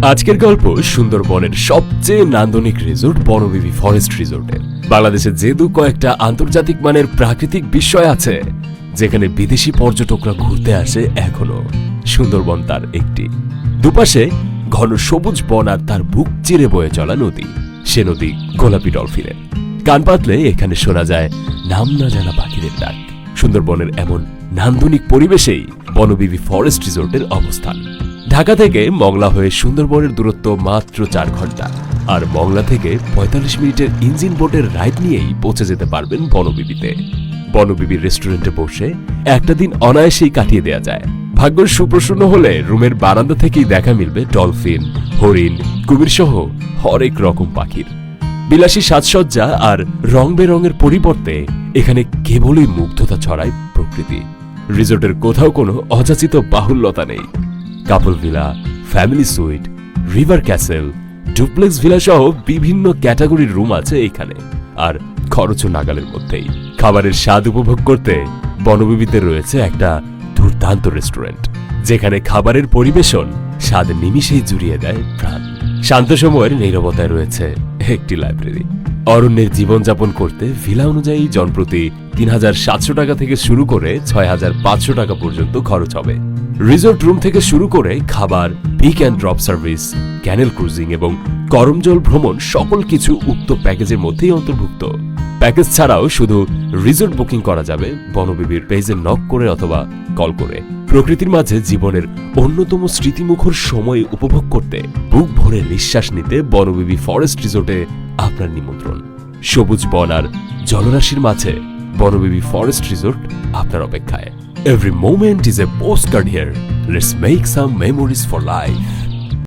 আজকের গল্প সুন্দরবনের সবচেয়ে নান্দনিক রিসোর্ট বনবিবি ফরেস্ট রিসোর্টে। বাংলাদেশে যেহেতু কয়েকটা আন্তর্জাতিক মানের প্রাকৃতিক বিস্ময় আছে যেখানে বিদেশি পর্যটকরা ঘুরতে আসে, এখনো সুন্দরবন তার একটি। দুপাশে ঘন সবুজ বন আর তার বুক চিরে বয়ে চলা নদী। সে নদী গোলাপি ডলফিনের। কান পাতলে এখানে শোনা যায় নাম না জানা পাখিদের ডাক। সুন্দরবনের এমন নান্দনিক পরিবেশেই বনবিবি ফরেস্ট রিসোর্টের অবস্থান। ঢাকা থেকে মংলা হয়ে সুন্দরবনের দূরত্ব মাত্র 4 ঘন্টা, আর মংলা থেকে 45 মিনিটের ইঞ্জিন বোটের রাইড নিয়েই পৌঁছে যেতে পারবেন বনবিবিতে। বনবিবির রেস্টুরেন্টে বসে একটা দিন অনায়াসেই কাটিয়ে দেয়া যায়। ভাগ্য সুপ্রসন্ন হলে রুমের বারান্দা থেকেই দেখা মিলবে ডলফিন, হরিণ, কুমির সহ হরেক রকম পাখির। বিলাসী সাজসজ্জা আর রং বেরঙের পরিবর্তে এখানে কেবলই মুগ্ধতা ছড়ায় প্রকৃতি। রিসোর্টের কোথাও কোনো অযাচিত বাহুল্যতা নেই। Couple villa, family suite, river castle, duplex villa সহ বিভিন্ন ক্যাটাগরির রুম আছে এখানে, আর খরচও নাগালের মধ্যেই। খাবারের স্বাদ উপভোগ করতে বনবিবিতে রয়েছে একটা দুর্দান্ত রেস্টুরেন্ট, যেখানে খাবারের পরিবেশন স্বাদ নিমিষেই জুড়িয়ে দেয় প্রাণ। শান্ত সময়ের নীরবতায় রয়েছে একটি লাইব্রেরি। অরণ্যের জীবনযাপন করতে ভিলা অনুযায়ী জনপ্রতি ৩,৭০০ টাকা থেকে শুরু করে ৬,৫০০ টাকা পর্যন্ত খরচ হবে। রিসোর্ট রুম থেকে শুরু করে খাবার, pick and drop service, canal cruising এবং করমজল ভ্রমণ সকল কিছু উক্ত প্যাকেজের মধ্যেই অন্তর্ভুক্ত। প্যাকেজ ছাড়াও শুধু রিসোর্ট বুকিং করা যাবে বনবিবির পেজে নক করে অথবা কল করে। প্রকৃতির মাঝে জীবনের অন্যতম স্মৃতিমুখর সময় উপভোগ করতে, বুক ভরে নিঃশ্বাস নিতে বনবিবি ফরেস্ট রিসোর্টে আপনার নিমন্ত্রণ। সবুজ বন আর জলরাশির মাঝে বনবিবি ফরেস্ট রিসোর্ট আপনার অপেক্ষায়। Every moment is a postcard here. Let's make some memories for life.